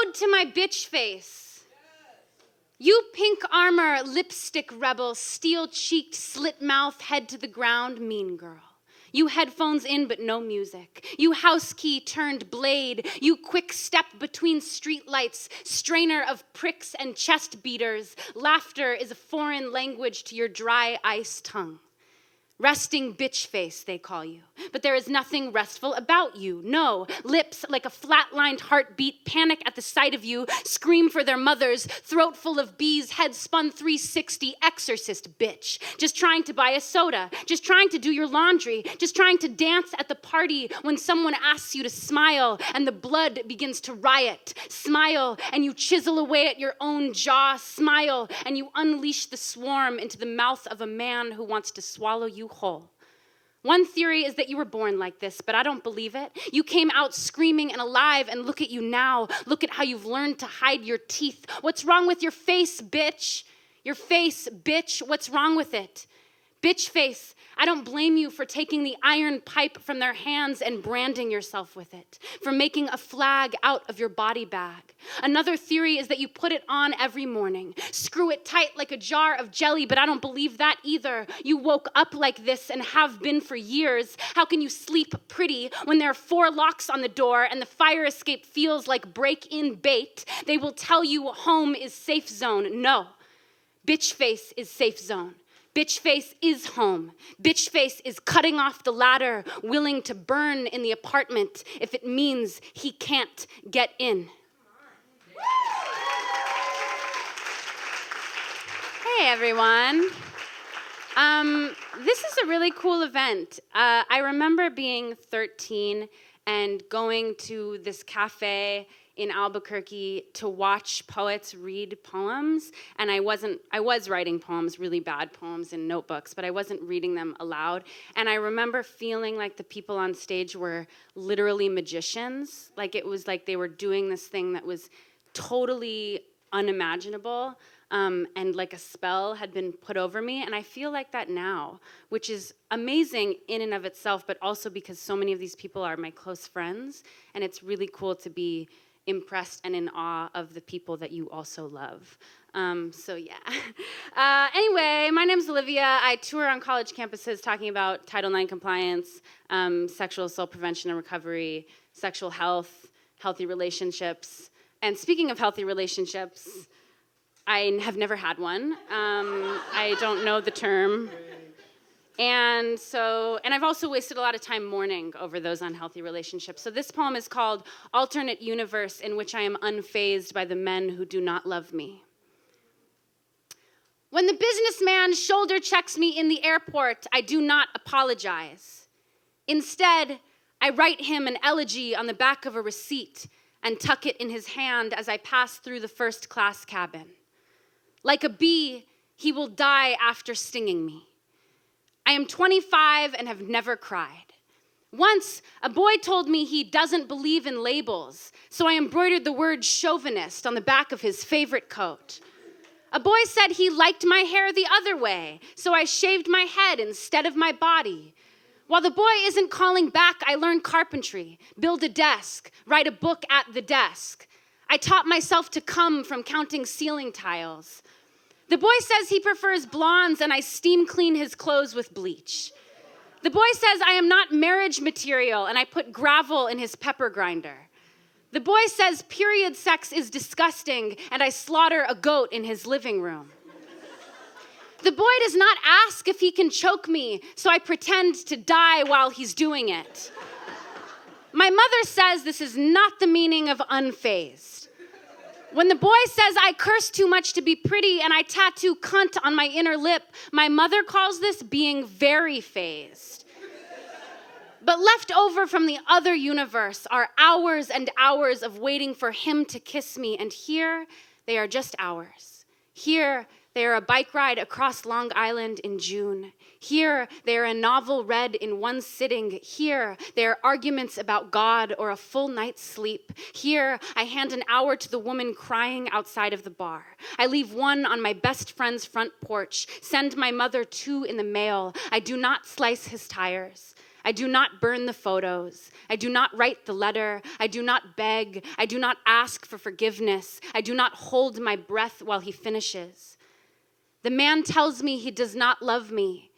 Ode to my bitch face. You pink armor, lipstick rebel, steel-cheeked, slit-mouth, head to the ground, mean girl. You headphones in but no music. You house key turned blade. You quick step between streetlights, strainer of pricks and chest beaters. Laughter is a foreign language to your dry ice tongue. Resting bitch face, they call you. But there is nothing restful about you. No, lips like a flatlined heartbeat, panic at the sight of you, scream for their mothers, throat full of bees, head spun 360, exorcist bitch. Just trying to buy a soda, just trying to do your laundry, just trying to dance at the party when someone asks you to smile and the blood begins to riot. Smile and you chisel away at your own jaw. Smile and you unleash the swarm into the mouth of a man who wants to swallow you whole. One theory is that you were born like this, but I don't believe it. You came out screaming and alive, and look at you now. Look at how you've learned to hide your teeth. What's wrong with your face, bitch? Your face, bitch, what's wrong with it? Bitch face, I don't blame you for taking the iron pipe from their hands and branding yourself with it, for making a flag out of your body bag. Another theory is that you put it on every morning. Screw it tight like a jar of jelly, but I don't believe that either. You woke up like this and have been for years. How can you sleep pretty when there are 4 locks on the door and the fire escape feels like break-in bait? They will tell you home is safe zone. No, bitch face is safe zone. Bitch face is home. Bitch face is cutting off the ladder, willing to burn in the apartment if it means he can't get in. Hey, everyone. This is a really cool event. I remember being 13 and going to this cafe in Albuquerque to watch poets read poems, and I was writing poems, really bad poems in notebooks, but I wasn't reading them aloud. And I remember feeling like the people on stage were literally magicians. Like it was like they were doing this thing that was totally unimaginable, and like a spell had been put over me. And I feel like that now, which is amazing in and of itself, but also because so many of these people are my close friends, and it's really cool to be impressed and in awe of the people that you also love. So yeah. Anyway, my name's Olivia. I tour on college campuses talking about Title IX compliance, sexual assault prevention and recovery, sexual health, healthy relationships. And speaking of healthy relationships, I have never had one. I don't know the term. And I've also wasted a lot of time mourning over those unhealthy relationships. So this poem is called Alternate Universe in Which I Am Unfazed by the Men Who Do Not Love Me. When the businessman shoulder checks me in the airport, I do not apologize. Instead, I write him an elegy on the back of a receipt and tuck it in his hand as I pass through the first class cabin. Like a bee, he will die after stinging me. I am 25 and have never cried. Once, a boy told me he doesn't believe in labels, so I embroidered the word chauvinist on the back of his favorite coat. A boy said he liked my hair the other way, so I shaved my head instead of my body. While the boy isn't calling back, I learned carpentry, build a desk, write a book at the desk. I taught myself to come from counting ceiling tiles. The boy says he prefers blondes, and I steam clean his clothes with bleach. The boy says I am not marriage material, and I put gravel in his pepper grinder. The boy says period sex is disgusting, and I slaughter a goat in his living room. The boy does not ask if he can choke me, so I pretend to die while he's doing it. My mother says this is not the meaning of unfazed. When the boy says I curse too much to be pretty and I tattoo cunt on my inner lip, my mother calls this being very phased. But left over from the other universe are hours and hours of waiting for him to kiss me, and here they are just hours. Here they are a bike ride across Long Island in June. Here, they are a novel read in one sitting. Here, they are arguments about God or a full night's sleep. Here, I hand an hour to the woman crying outside of the bar. I leave one on my best friend's front porch, send my mother 2 in the mail. I do not slice his tires. I do not burn the photos. I do not write the letter. I do not beg. I do not ask for forgiveness. I do not hold my breath while he finishes. The man tells me he does not love me,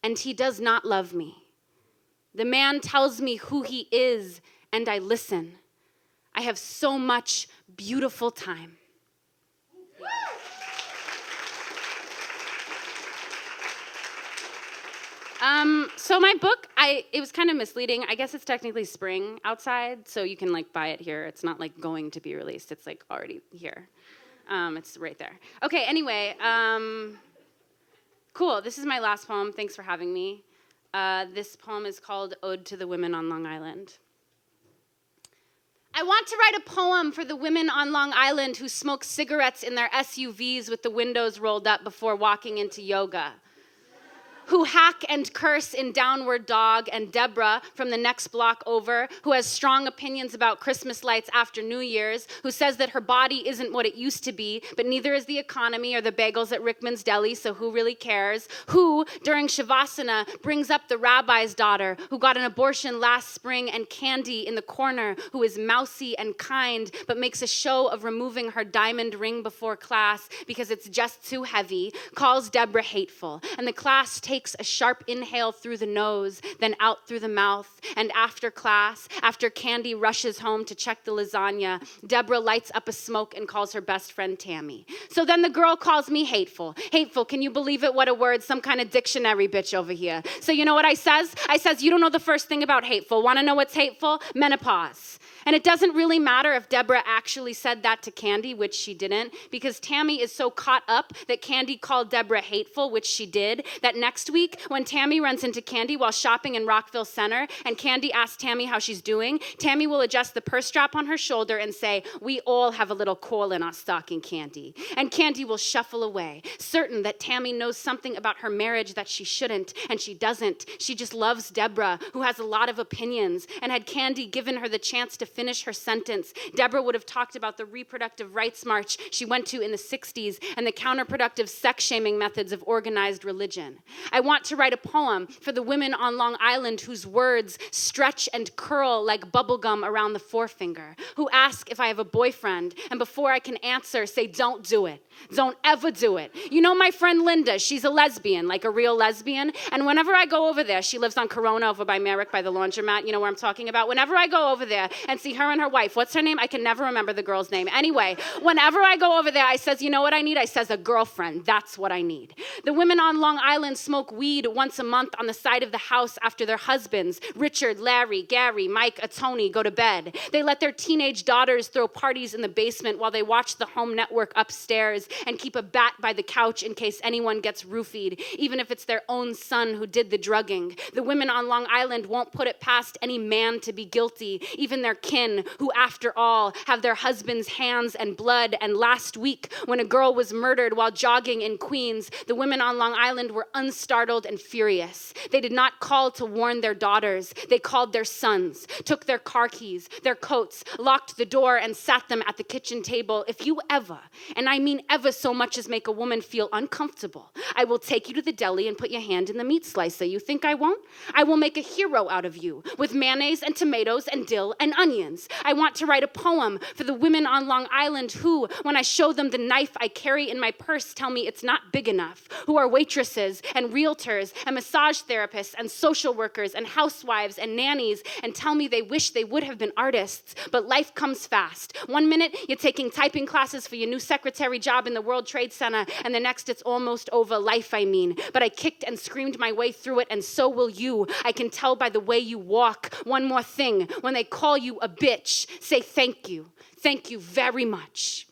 and he does not love me. The man tells me who he is, and I listen. I have so much beautiful time. So my book, it was kind of misleading. I guess it's technically spring outside, so you can buy it here. It's not going to be released. It's already here. It's right there. Okay, anyway, cool. This is my last poem. Thanks for having me. This poem is called Ode to the Women on Long Island. I want to write a poem for the women on Long Island who smoke cigarettes in their SUVs with the windows rolled up before walking into yoga, who hack and curse in Downward Dog, and Deborah from the next block over, who has strong opinions about Christmas lights after New Year's, who says that her body isn't what it used to be, but neither is the economy or the bagels at Rickman's Deli, so who really cares? Who, during Shavasana, brings up the rabbi's daughter, who got an abortion last spring, and Candy in the corner, who is mousy and kind, but makes a show of removing her diamond ring before class because it's just too heavy, calls Deborah hateful, and the class takes a sharp inhale through the nose, then out through the mouth. And after class, after Candy rushes home to check the lasagna, Deborah lights up a smoke and calls her best friend Tammy. So then the girl calls me hateful. Hateful, can you believe it? What a word, some kind of dictionary bitch over here. So you know what I says? I says, you don't know the first thing about hateful. Want to know what's hateful? Menopause. And it doesn't really matter if Deborah actually said that to Candy, which she didn't, because Tammy is so caught up that Candy called Deborah hateful, which she did, that next week when Tammy runs into Candy while shopping in Rockville Center and Candy asks Tammy how she's doing, Tammy will adjust the purse strap on her shoulder and say, we all have a little coal in our stocking, Candy. And Candy will shuffle away, certain that Tammy knows something about her marriage that she shouldn't, and she doesn't. She just loves Deborah, who has a lot of opinions, and had Candy given her the chance to finish her sentence, Deborah would have talked about the reproductive rights march she went to in the 60s and the counterproductive sex-shaming methods of organized religion. I want to write a poem for the women on Long Island whose words stretch and curl like bubblegum around the forefinger, who ask if I have a boyfriend, and before I can answer, say, don't do it. Don't ever do it. You know my friend Linda, she's a lesbian, like a real lesbian, and whenever I go over there, she lives on Corona over by Merrick by the laundromat, you know where I'm talking about? Whenever I go over there and see her and her wife, what's her name? I can never remember the girl's name. Anyway, whenever I go over there, I says, you know what I need? I says, a girlfriend. That's what I need. The women on Long Island smoke weed once a month on the side of the house after their husbands, Richard, Larry, Gary, Mike, Tony, go to bed. They let their teenage daughters throw parties in the basement while they watch the home network upstairs and keep a bat by the couch in case anyone gets roofied, even if it's their own son who did the drugging. The women on Long Island won't put it past any man to be guilty, even their kin, who after all have their husband's hands and blood. And last week, when a girl was murdered while jogging in Queens, the women on Long Island were unstartled and furious. They did not call to warn their daughters. They called their sons, took their car keys, their coats, locked the door, and sat them at the kitchen table. If you ever, and I mean ever so much as make a woman feel uncomfortable, I will take you to the deli and put your hand in the meat slicer. You think I won't? I will make a hero out of you with mayonnaise and tomatoes and dill and onions. I want to write a poem for the women on Long Island who, when I show them the knife I carry in my purse, tell me it's not big enough, who are waitresses and realtors and massage therapists and social workers and housewives and nannies, and tell me they wish they would have been artists, but life comes fast. 1 minute, you're taking typing classes for your new secretary job in the World Trade Center, and the next it's almost over, life I mean. But I kicked and screamed my way through it, and so will you. I can tell by the way you walk. One more thing, when they call you a bitch, say thank you. Thank you very much.